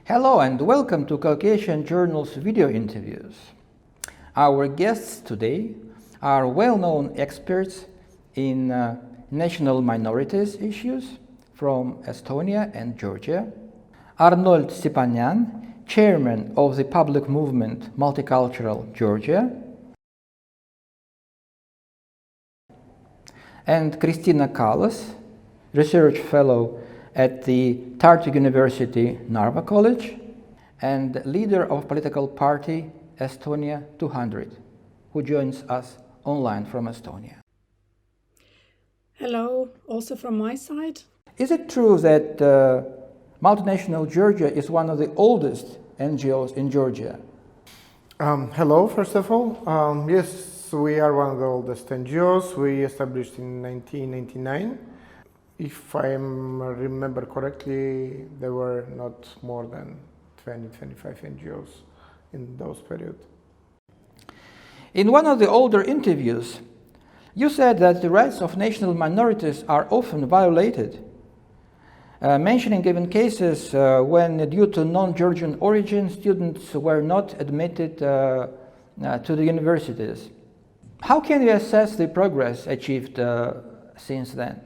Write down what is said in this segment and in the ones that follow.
Hello and welcome to Caucasian Journal's video interviews. Our guests today are well-known experts in national minorities issues from Estonia and Georgia. Arnold STEPANIAN, chairman of the public movement Multicultural Georgia, and Kristina KALLAS, research fellow at the Tartu University Narva College and leader of political party Estonia 200, who joins us online from Estonia. Hello, also from my side. Is it true that Multinational Georgia is one of the oldest NGOs in Georgia? Hello, first of all. Yes, we are one of the oldest NGOs. We established in 1999. If I remember correctly, there were not more than 20-25 NGOs in those periods. In one of the older interviews, you said that the rights of national minorities are often violated, mentioning even cases when, due to non-Georgian origin, students were not admitted to the universities. How can you assess the progress achieved since then?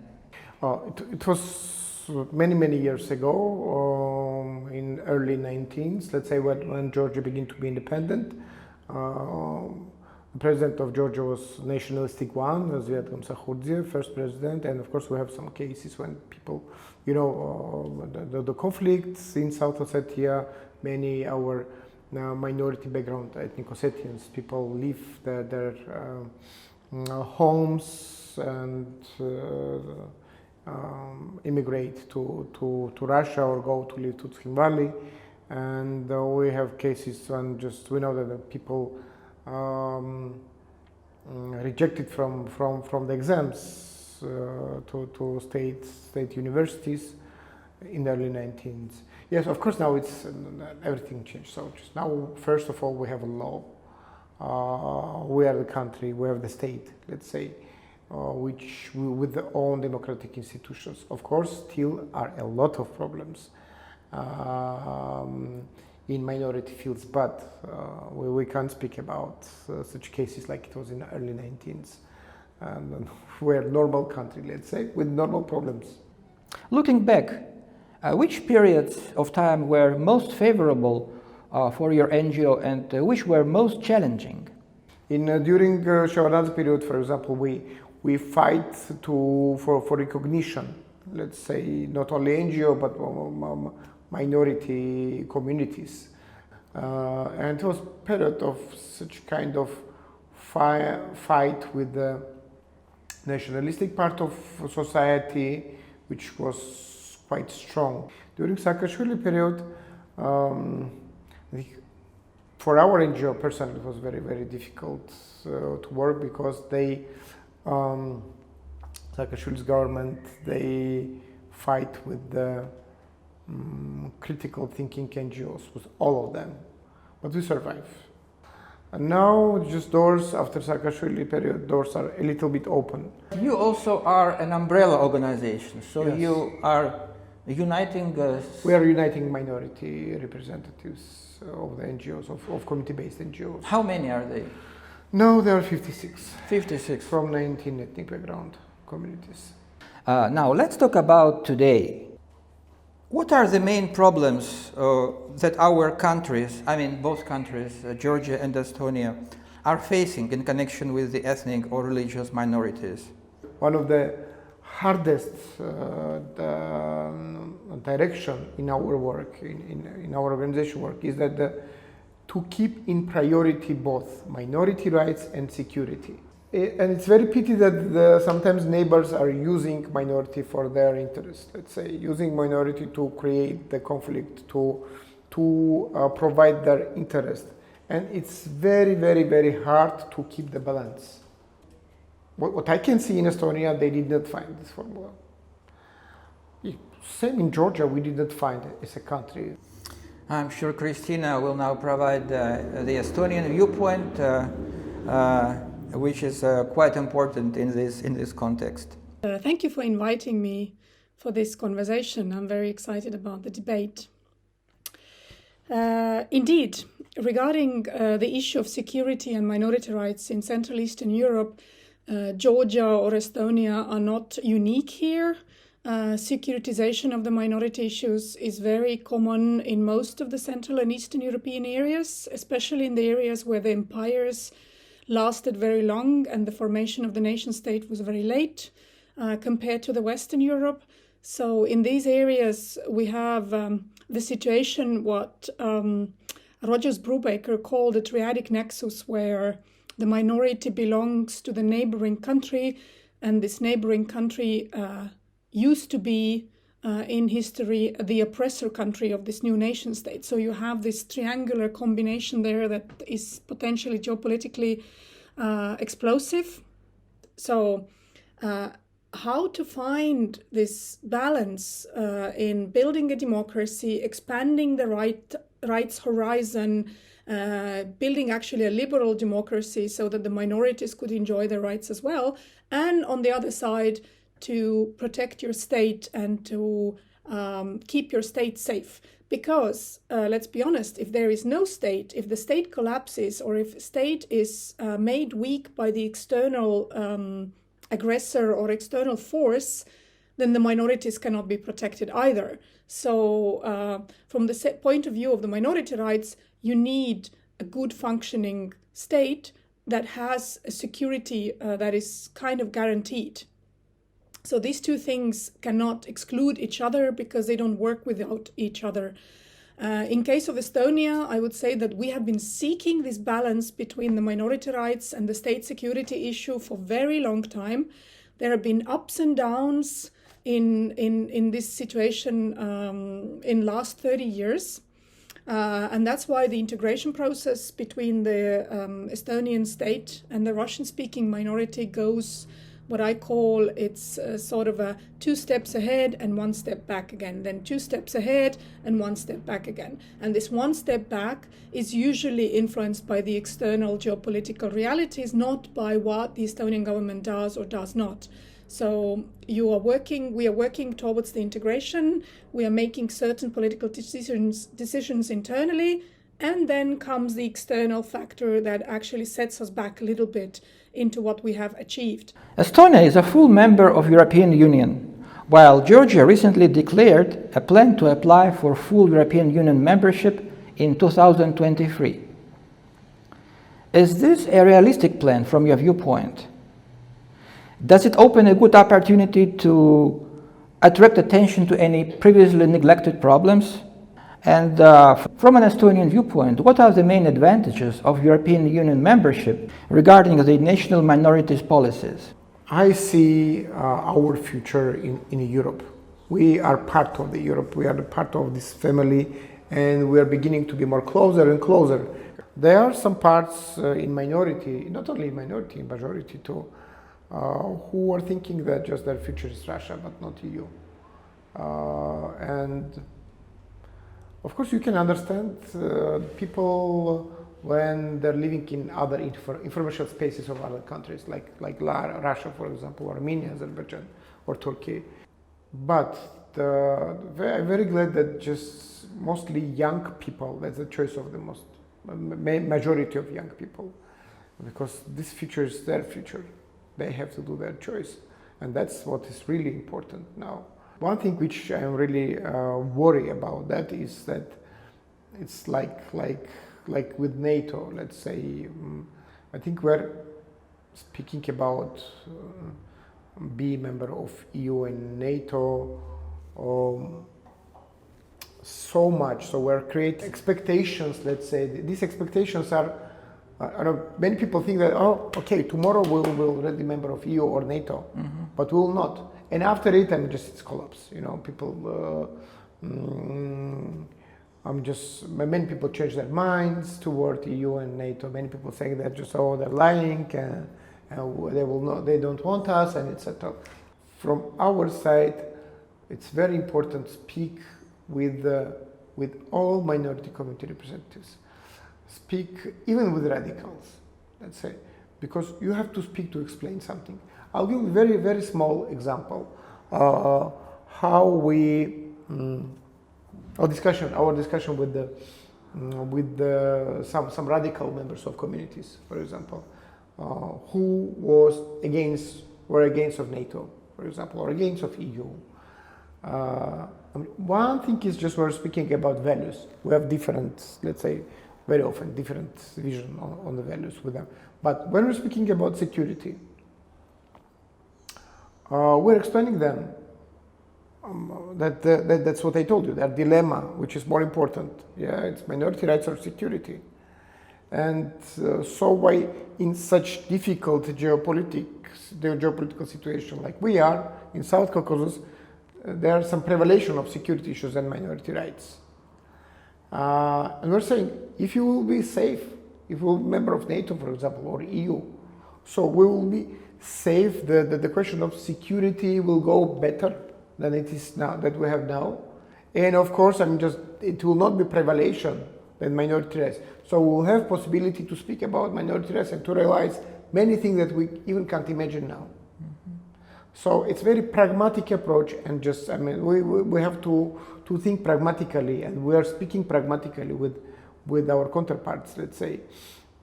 It was many years ago, in early 19s, let's say when Georgia began to be independent. The president of Georgia was nationalistic one, first president, and of course we have some cases when people, the conflicts in South Ossetia, many our minority background ethnic Ossetians, people leave their homes and immigrate to Russia or go to live to Tskhin Valley, and we have cases when we know that the people rejected from the exams to state universities in the early 19s. Yes, of course now it's everything changed. So just now, first of all, we have a law. We are the country, we have the state, let's say, which with their own democratic institutions. Of course, still are a lot of problems in minority fields, but we can't speak about such cases like it was in the early 19s. And we're a normal country, let's say, with normal problems. Looking back, which periods of time were most favorable for your NGO and which were most challenging? During Shevardnadze period, for example, we fight for recognition, let's say, not only NGO but minority communities, and it was a period of such kind of fight with the nationalistic part of society, which was quite strong. During Saakashvili period, for our NGO personally, it was very difficult to work because Saakashvili's government, they fight with the critical thinking NGOs, with all of them, but we survive. And now, just doors after Saakashvili period, doors are a little bit open. You also are an umbrella organization, so yes. You are uniting... We are uniting minority representatives of the NGOs, of community-based NGOs. How many are they? No, there are 56. 56. From 19 ethnic background communities. Now, let's talk about today. What are the main problems that our countries, both countries, Georgia and Estonia, are facing in connection with the ethnic or religious minorities? One of the hardest direction in our work, in our organization work, is that to keep in priority both minority rights and security. And it's very pity that sometimes neighbors are using minority for their interest. Let's say using minority to create the conflict, to provide their interest, and it's very hard to keep the balance. What I can see in Estonia, they did not find this formula. Same in Georgia, we did not find it as a country. I'm sure Kristina will now provide the Estonian viewpoint. Which is quite important in this context. Thank you for inviting me for this conversation. I'm very excited about the debate. Indeed, regarding the issue of security and minority rights in Central Eastern Europe, Georgia or Estonia are not unique here. Securitization of the minority issues is very common in most of the Central and Eastern European areas, especially in the areas where the empires lasted very long and the formation of the nation state was very late compared to the Western Europe. So in these areas we have the situation what Rogers Brubaker called a triadic nexus, where the minority belongs to the neighboring country, and this neighboring country used to be in history the oppressor country of this new nation state. So you have this triangular combination there that is potentially geopolitically explosive. So how to find this balance in building a democracy, expanding the rights horizon, building actually a liberal democracy so that the minorities could enjoy their rights as well, and on the other side to protect your state and to keep your state safe. Because let's be honest, if there is no state, if the state collapses, or if state is made weak by the external aggressor or external force, then the minorities cannot be protected either. So from the point of view of the minority rights, you need a good functioning state that has a security that is kind of guaranteed. So these two things cannot exclude each other because they don't work without each other. In case of Estonia, I would say that we have been seeking this balance between the minority rights and the state security issue for a very long time. There have been ups and downs in this situation in last 30 years. And that's why the integration process between the Estonian state and the Russian-speaking minority goes what I call it's sort of a 2 steps ahead and 1 step back again, then 2 steps ahead and 1 step back again. And this 1 step back is usually influenced by the external geopolitical realities, not by what the Estonian government does or does not. So we are working towards the integration, we are making certain political decisions internally, and then comes the external factor that actually sets us back a little bit into what we have achieved. Estonia is a full member of European Union, while Georgia recently declared a plan to apply for full European Union membership in 2023. Is this a realistic plan from your viewpoint? Does it open a good opportunity to attract attention to any previously neglected problems? And from an Estonian viewpoint, what are the main advantages of European Union membership regarding the national minorities policies? I see our future in Europe. We are part of the Europe. We are part of this family, and we are beginning to be more closer and closer. There are some parts in minority, not only minority, in majority too, who are thinking that just their future is Russia, but not EU. And of course, you can understand people when they're living in other informational spaces of other countries, like Russia, for example, or Armenia, Azerbaijan, or Turkey. But I'm very glad that just mostly young people, that's the choice of the majority of young people, because this future is their future. They have to do their choice, and that's what is really important now. One thing which I'm really worried about that is that it's like with NATO, let's say. I think we're speaking about being a member of EU and NATO so much. So we're creating expectations, let's say. These expectations are, I know many people think that, oh, okay, tomorrow we'll be a member of EU or NATO, but we will not. And after it, it's collapse. You know, people. Many people change their minds toward EU and NATO. Many people saying that they're lying, they don't want us, and etc. From our side, it's very important to speak with all minority community representatives. Speak even with radicals, let's say, because you have to speak to explain something. I'll give a very, very small example. Our discussion with the with some radical members of communities, for example, who were against of NATO, for example, or against of EU. One thing is just we're speaking about values. We have different, let's say, very often different vision on the values with them. But when we're speaking about security, we're explaining them that's what I told you, that dilemma, which is more important. Yeah, it's minority rights or security. And so why in such difficult geopolitical situation like we are in South Caucasus, there are some prevalence of security issues and minority rights. And we're saying, if you will be safe, if you will be a member of NATO, for example, or EU, so we will be safe, the question of security will go better than it is now, that we have now. And of course, it will not be prevalence than minority rights. So we'll have possibility to speak about minority rights and to realize many things that we even can't imagine now. So it's very pragmatic approach, and just we have to think pragmatically, and we are speaking pragmatically with our counterparts. Let's say,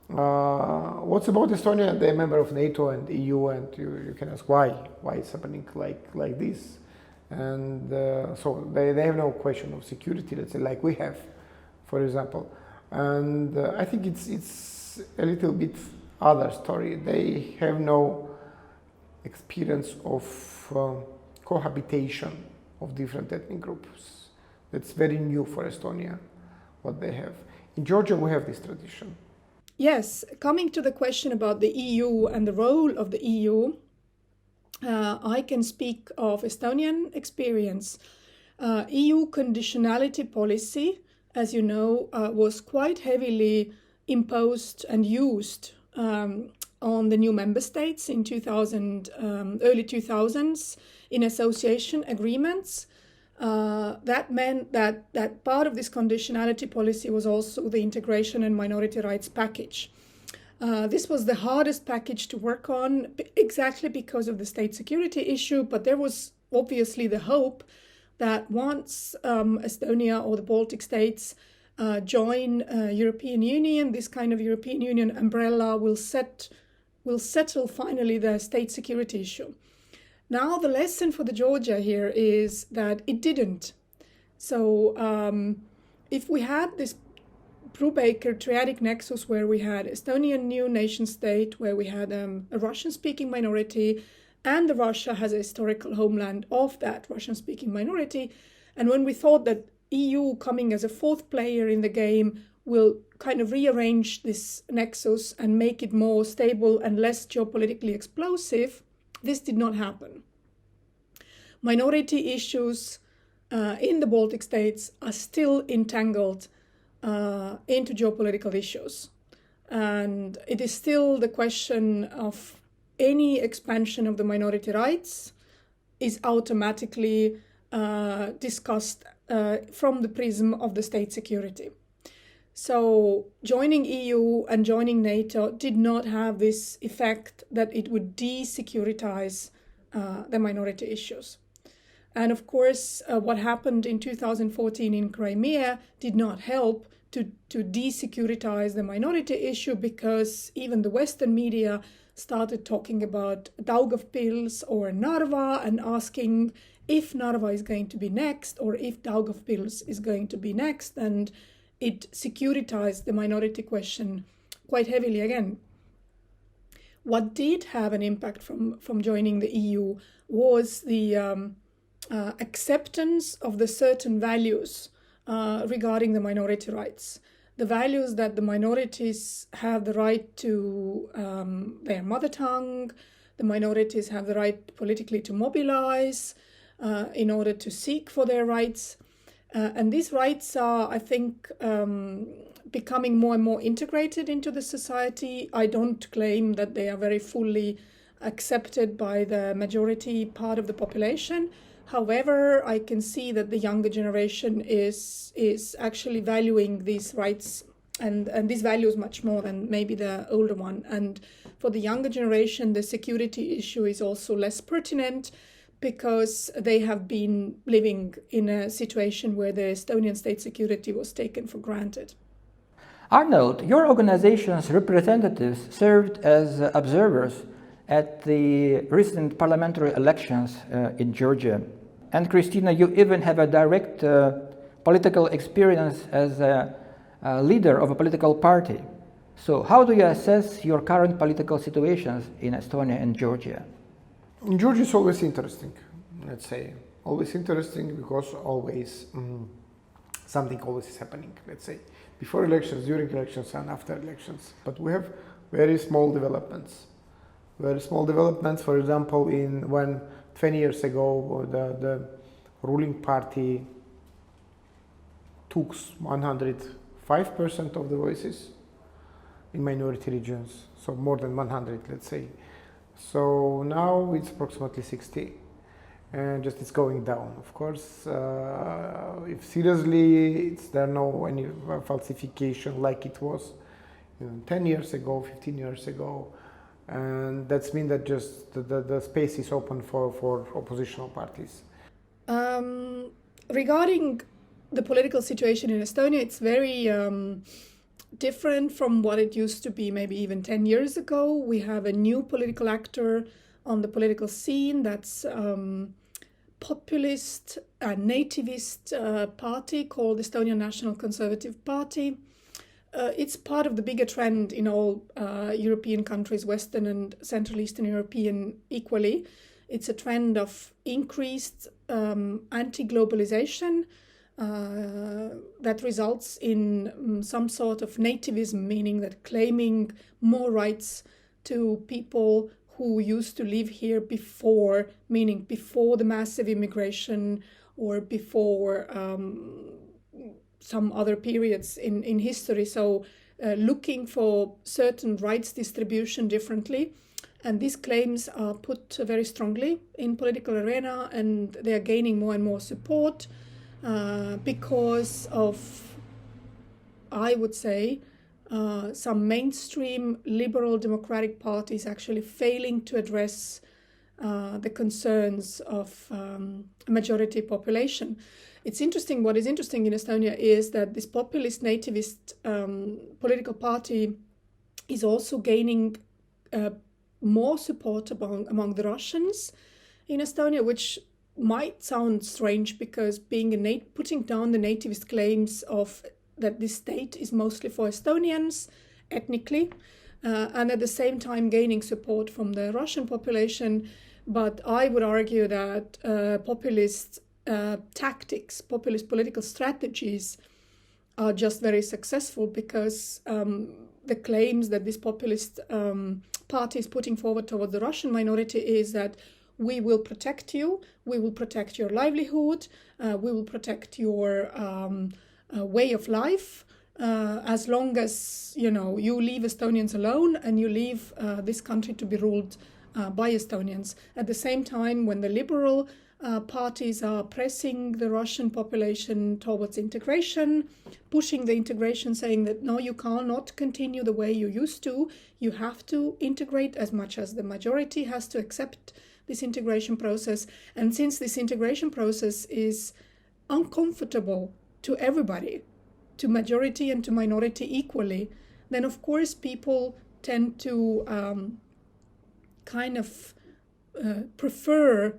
what's about Estonia? They're a member of NATO and EU, and you can ask why it's happening like this, and so they have no question of security. Let's say like we have, for example, and I think it's a little bit other story. They have no experience of cohabitation of different ethnic groups. That's very new for Estonia, what they have. In Georgia, we have this tradition. Yes, coming to the question about the EU and the role of the EU, I can speak of Estonian experience. EU conditionality policy, as you know, was quite heavily imposed and used on the new member states in early 2000s in association agreements. That meant that part of this conditionality policy was also the integration and minority rights package. This was the hardest package to work on exactly because of the state security issue, but there was obviously the hope that once Estonia or the Baltic states join European Union, this kind of European Union umbrella will settle finally the state security issue. Now the lesson for the Georgia here is that it didn't. So if we had this Brubaker triadic nexus where we had Estonian new nation state, where we had a Russian-speaking minority, and Russia has a historical homeland of that Russian-speaking minority, and when we thought that EU coming as a fourth player in the game will kind of rearrange this nexus and make it more stable and less geopolitically explosive, this did not happen. Minority issues in the Baltic states are still entangled into geopolitical issues. And it is still the question of any expansion of the minority rights is automatically discussed from the prism of the state security. So joining EU and joining NATO did not have this effect that it would de-securitize the minority issues. And of course, what happened in 2014 in Crimea did not help to de-securitize the minority issue, because even the Western media started talking about Daugavpils or Narva and asking if Narva is going to be next or if Daugavpils is going to be next, and it securitized the minority question quite heavily again. What did have an impact from joining the EU was the acceptance of the certain values regarding the minority rights. The values that the minorities have the right to their mother tongue, the minorities have the right politically to mobilize in order to seek for their rights. And these rights are, I think, becoming more and more integrated into the society. I don't claim that they are very fully accepted by the majority part of the population. However, I can see that the younger generation is actually valuing these rights and these values much more than maybe the older one. And for the younger generation, the security issue is also less pertinent, because they have been living in a situation where the Estonian state security was taken for granted. Arnold, your organization's representatives served as observers at the recent parliamentary elections in Georgia. And Kristina, you even have a direct political experience as a leader of a political party. So how do you assess your current political situations in Estonia and Georgia? In Georgia, it's always interesting, let's say. Always interesting because always something always is happening, let's say. Before elections, during elections, and after elections. But we have very small developments. Very small developments, for example, when 20 years ago the ruling party took 105% of the voices in minority regions, so more than 100, let's say. So now it's approximately 60, and just it's going down. Of course, if seriously there no any falsification like it was 10 years ago, 15 years ago, and that's mean that just the space is open for oppositional parties. Regarding the political situation in Estonia, it's very different from what it used to be maybe even 10 years ago. We have a new political actor on the political scene that's populist and nativist party called Estonian National Conservative Party. It's part of the bigger trend in all European countries, Western and Central Eastern European equally. It's a trend of increased anti-globalization that results in some sort of nativism, meaning that claiming more rights to people who used to live here before, meaning before the massive immigration or before some other periods in history. So looking for certain rights distribution differently. And these claims are put very strongly in political arena, and they are gaining more and more support because of, I would say, some mainstream liberal democratic parties actually failing to address the concerns of a majority population. It's interesting, what is interesting in Estonia is that this populist nativist political party is also gaining more support among the Russians in Estonia, which might sound strange because putting down the nativist claims of that this state is mostly for Estonians ethnically, and at the same time gaining support from the Russian population. But I would argue that populist tactics, populist political strategies are just very successful because the claims that this populist party is putting forward toward the Russian minority is that we will protect you, we will protect your livelihood, we will protect your way of life, as long as you leave Estonians alone and you leave this country to be ruled by Estonians. At the same time, when the liberal parties are pressing the Russian population towards integration, pushing the integration, saying that no, you cannot continue the way you used to, you have to integrate as much as the majority has to accept this integration process. And since this integration process is uncomfortable to everybody, to majority and to minority equally, then of course people tend to prefer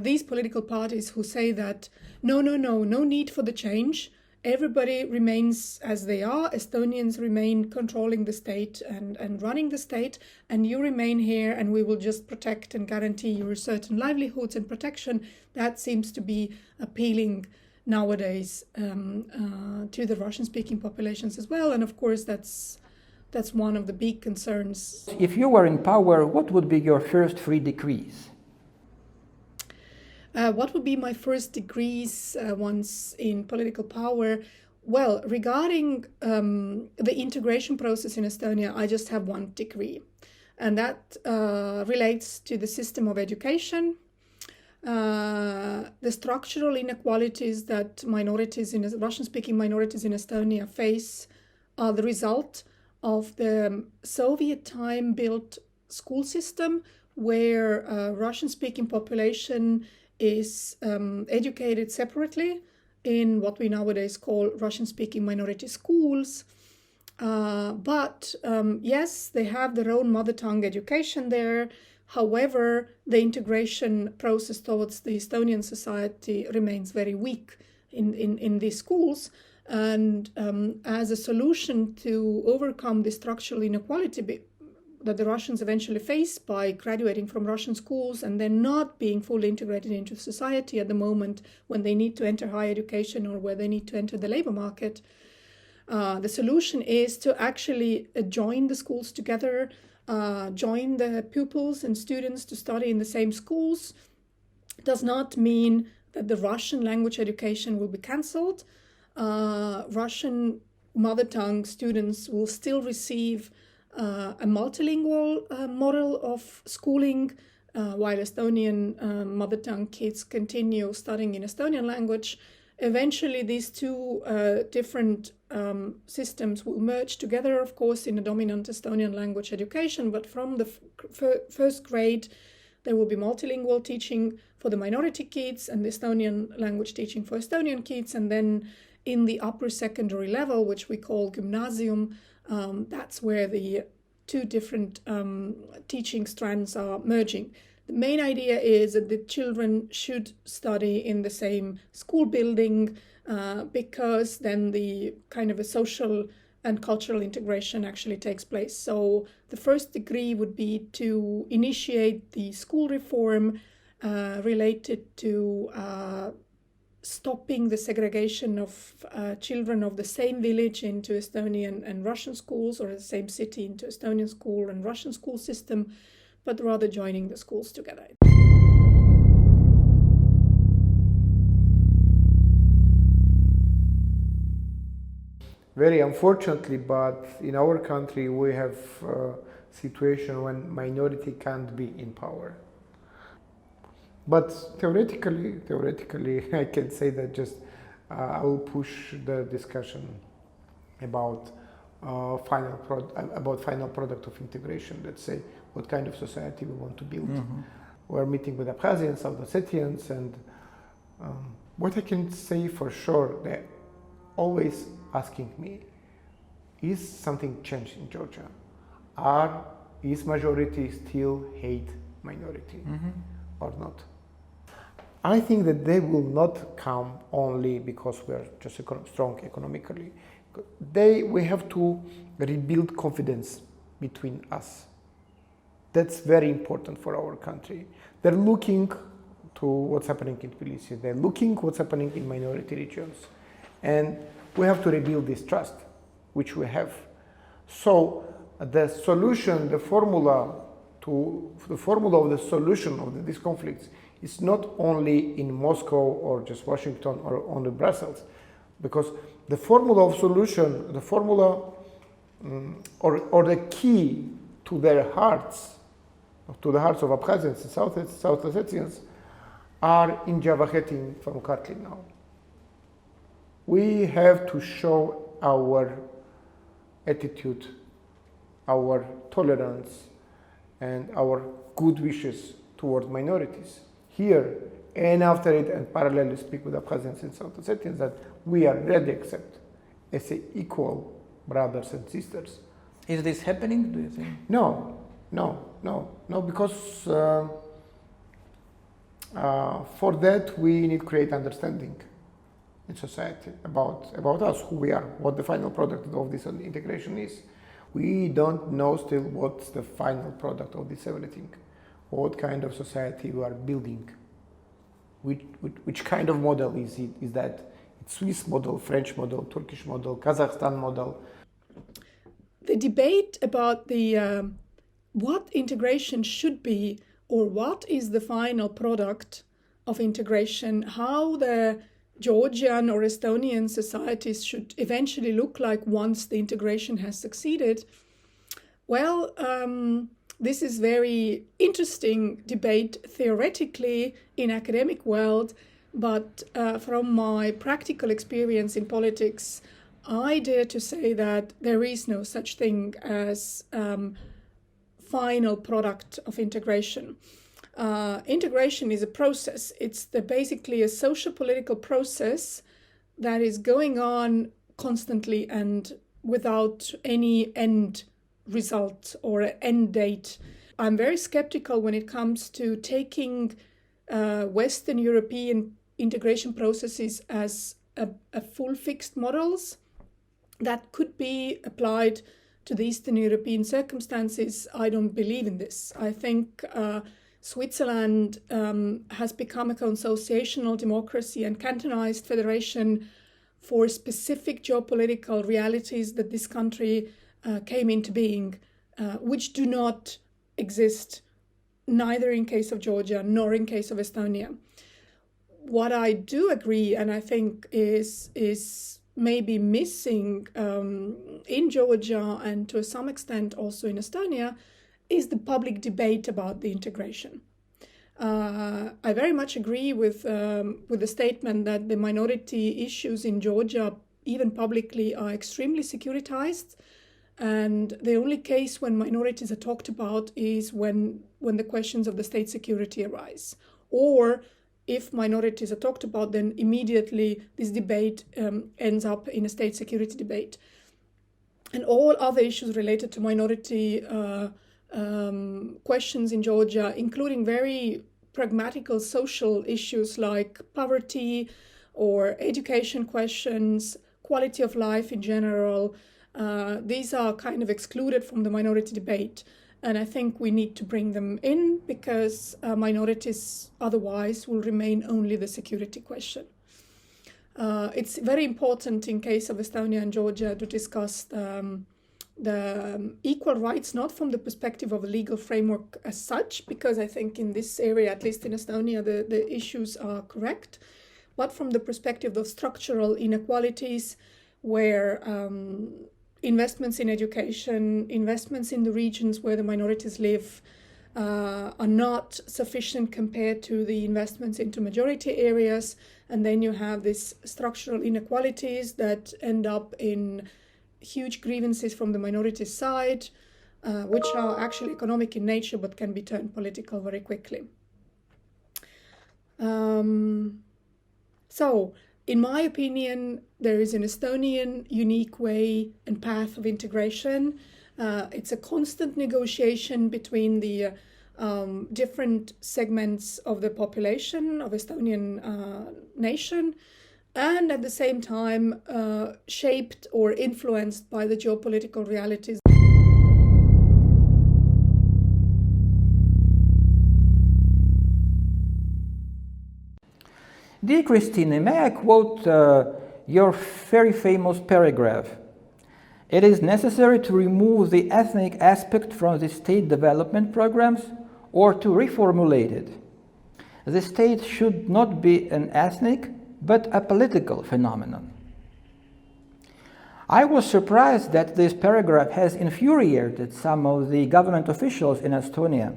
these political parties who say that no need for the change, everybody remains as they are, Estonians remain controlling the state and running the state, and you remain here and we will just protect and guarantee your certain livelihoods and protection. That seems to be appealing nowadays to the Russian-speaking populations as well, and of course that's one of the big concerns. If you were in power, what would be your first 3 decrees? What would be my first decrees once in political power? Well, regarding the integration process in Estonia, I just have one decree, and that relates to the system of education. The structural inequalities that Russian-speaking minorities in Estonia face are the result of the Soviet time built school system, where Russian-speaking population is educated separately in what we nowadays call Russian-speaking minority schools. But yes, they have their own mother tongue education there. However, the integration process towards the Estonian society remains very weak in these schools. And as a solution to overcome the structural inequality that the Russians eventually face by graduating from Russian schools and then not being fully integrated into society at the moment when they need to enter higher education or where they need to enter the labor market, the solution is to actually join the schools together, join the pupils and students to study in the same schools. Does not mean that the Russian language education will be cancelled. Russian mother tongue students will still receive a multilingual model of schooling, while Estonian mother tongue kids continue studying in Estonian language. Eventually, these two different systems will merge together, of course, in a dominant Estonian language education. But from the first grade, there will be multilingual teaching for the minority kids and the Estonian language teaching for Estonian kids. And then in the upper secondary level, which we call gymnasium, that's where the two different teaching strands are merging. The main idea is that the children should study in the same school building because then the kind of a social and cultural integration actually takes place. So the first degree would be to initiate the school reform related to stopping the segregation of children of the same village into Estonian and Russian schools, or the same city into Estonian school and Russian school system, but rather joining the schools together. Very unfortunately, but in our country we have a situation when minority can't be in power. But theoretically, I can say that just I will push the discussion about final product of integration. Let's say what kind of society we want to build. Mm-hmm. We're meeting with Abkhazians, South Ossetians, and what I can say for sure, they're always asking me, is something changed in Georgia? Is majority still hate minority or not? I think that they will not come only because we are just strong economically. We have to rebuild confidence between us. That's very important for our country. They're looking to what's happening in Tbilisi. They're looking what's happening in minority regions. And we have to rebuild this trust, which we have. So the solution, the formula of the solution of these conflicts is not only in Moscow or just Washington or only Brussels, because the formula of solution, the formula or the key to their hearts, to the hearts of Abkhazians and South Ossetians, are in Javakheti from Kartli now. We have to show our attitude, our tolerance, and our good wishes toward minorities here, and after it, and parallelly speak with Abkhazians and South Ossetians that we are ready to accept as equal brothers and sisters. Is this happening, do you think? No, because for that we need to create understanding in society about us, who we are, what the final product of this integration is. We don't know still what's the final product of this everything, what kind of society we are building, which kind of model is it? Is that Swiss model, French model, Turkish model, Kazakhstan model? The debate about the what integration should be, or what is the final product of integration, how the Georgian or Estonian societies should eventually look like once the integration has succeeded. Well, this is very interesting debate theoretically in academic world, but from my practical experience in politics, I dare to say that there is no such thing as final product of integration. Integration is a process. It's basically a social political process that is going on constantly and without any end result or end date. I'm very skeptical when it comes to taking Western European integration processes as a full fixed models that could be applied to the Eastern European circumstances. I don't believe in this. I think Switzerland has become a consociational democracy and cantonized federation for specific geopolitical realities that this country came into being, which do not exist neither in case of Georgia nor in case of Estonia. What I do agree, and I think is maybe missing in Georgia and to some extent also in Estonia, is the public debate about the integration. I very much agree with the statement that the minority issues in Georgia, even publicly, are extremely securitized. And the only case when minorities are talked about is when the questions of the state security arise. Or if minorities are talked about, then immediately this debate ends up in a state security debate. And all other issues related to minority questions in Georgia, including very pragmatical social issues like poverty or education questions, quality of life in general, these are kind of excluded from the minority debate. And I think we need to bring them in because minorities otherwise will remain only the security question. It's very important in case of Estonia and Georgia to discuss the equal rights, not from the perspective of a legal framework as such, because I think in this area, at least in Estonia, the issues are correct, but from the perspective of structural inequalities where investments in education, investments in the regions where the minorities live are not sufficient compared to the investments into majority areas. And then you have these structural inequalities that end up in huge grievances from the minority side, which are actually economic in nature but can be turned political very quickly. So, in my opinion, there is an Estonian unique way and path of integration. It's a constant negotiation between the different segments of the population of Estonian nation, and at the same time shaped or influenced by the geopolitical realities. Dear Kristina, may I quote your very famous paragraph? It is necessary to remove the ethnic aspect from the state development programs or to reformulate it. The state should not be an ethnic but a political phenomenon. I was surprised that this paragraph has infuriated some of the government officials in Estonia.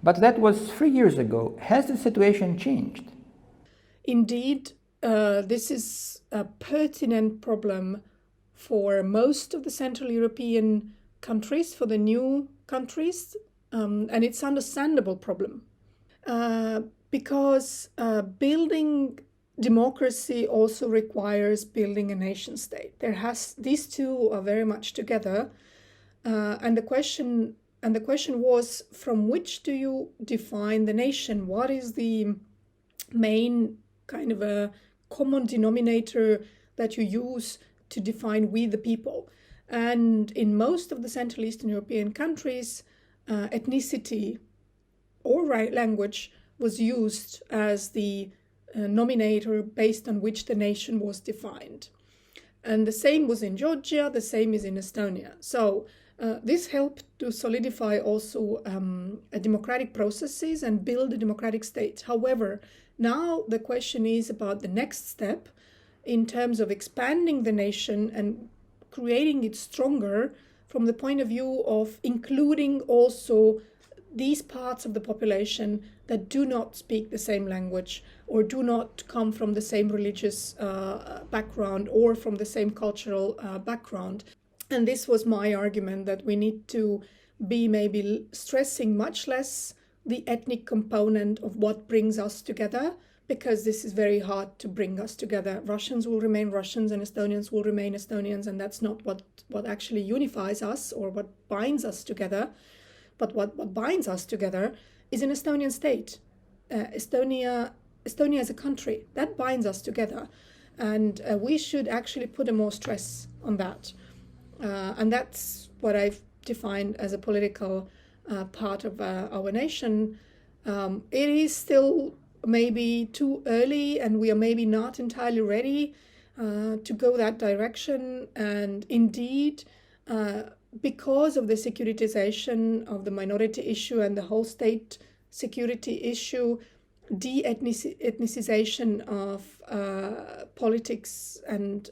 But that was 3 years ago. Has the situation changed? Indeed, this is a pertinent problem for most of the Central European countries, for the new countries, and it's an understandable problem. Because building democracy also requires building a nation state. These two are very much together, and the question was, from which do you define the nation? What is the main kind of a common denominator that you use to define we the people? And in most of the Central Eastern European countries, ethnicity or language was used as the nominator based on which the nation was defined. And the same was in Georgia, the same is in Estonia. So this helped to solidify also democratic processes and build a democratic state. However, now the question is about the next step in terms of expanding the nation and creating it stronger from the point of view of including also these parts of the population that do not speak the same language or do not come from the same religious background or from the same cultural background. And this was my argument, that we need to be maybe stressing much less the ethnic component of what brings us together, because this is very hard to bring us together. Russians will remain Russians and Estonians will remain Estonians, and that's not what actually unifies us or what binds us together. But what binds us together is an Estonian state. Estonia as a country, that binds us together. And we should actually put a more stress on that. And that's what I've defined as a political part of our nation. It is still maybe too early, and we are maybe not entirely ready to go that direction. And indeed, because of the securitization of the minority issue and the whole state security issue, de-ethnicization of politics and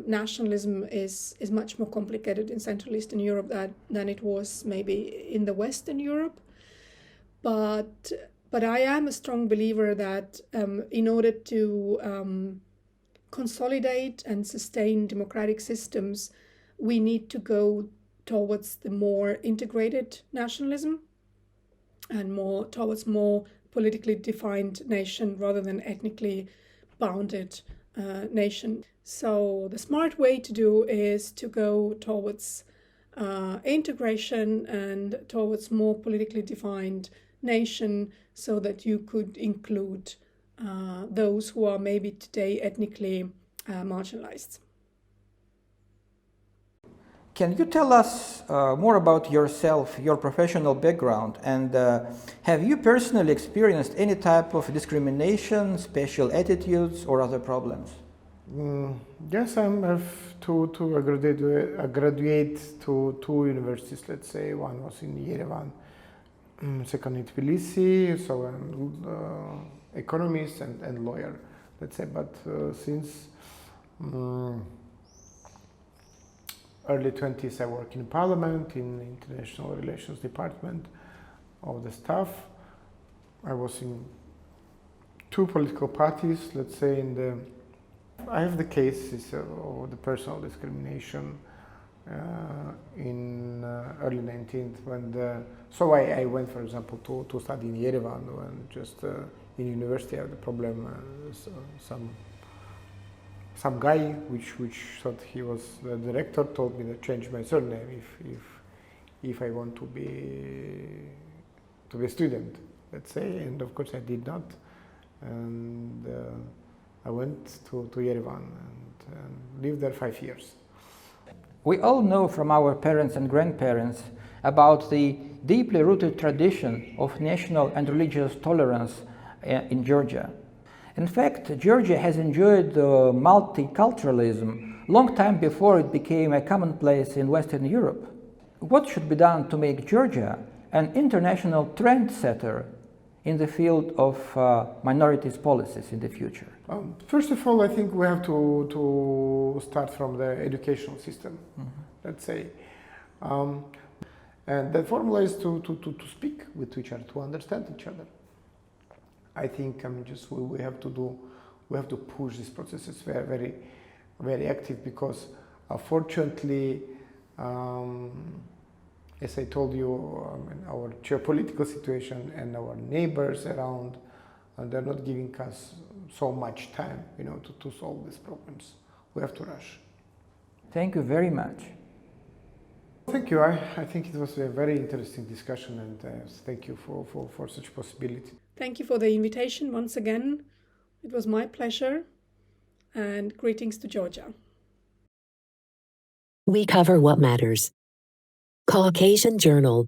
nationalism is much more complicated in Central Eastern Europe than it was maybe in the Western Europe. But I am a strong believer that in order to consolidate and sustain democratic systems, we need to go towards the more integrated nationalism and towards more politically defined nation rather than ethnically bounded nation. So the smart way to do is to go towards integration and towards more politically defined nation, so that you could include those who are maybe today ethnically marginalized. Can you tell us more about yourself, your professional background, and have you personally experienced any type of discrimination, special attitudes, or other problems? Yes, I have I graduate to two universities, let's say. One was in Yerevan, second in Tbilisi, so I'm economist and lawyer, let's say. But since early 20s, I work in parliament, in the international relations department of the staff. I was in two political parties, let's say. I have the cases of the personal discrimination in early 19th so I went, for example, to study in Yerevan, and just in university I had the problem. Some guy which thought he was the director told me to change my surname if I want to be a student, let's say, and of course I did not, and I went to Yerevan and lived there 5 years. We all know from our parents and grandparents about the deeply rooted tradition of national and religious tolerance in Georgia. In fact, Georgia has enjoyed multiculturalism long time before it became a commonplace in Western Europe. What should be done to make Georgia an international trendsetter in the field of minorities policies in the future? First of all, I think we have to start from the educational system, let's say. And the formula is to speak with each other, to understand each other. I think we have to push these processes very, very, very active, because fortunately, as I told you, our geopolitical situation and our neighbors around, they're not giving us so much time, to solve these problems. We have to rush. Thank you very much. Thank you. I think it was a very interesting discussion, and thank you for such possibility. Thank you for the invitation once again. It was my pleasure, and greetings to Georgia. We cover what matters. Caucasian Journal.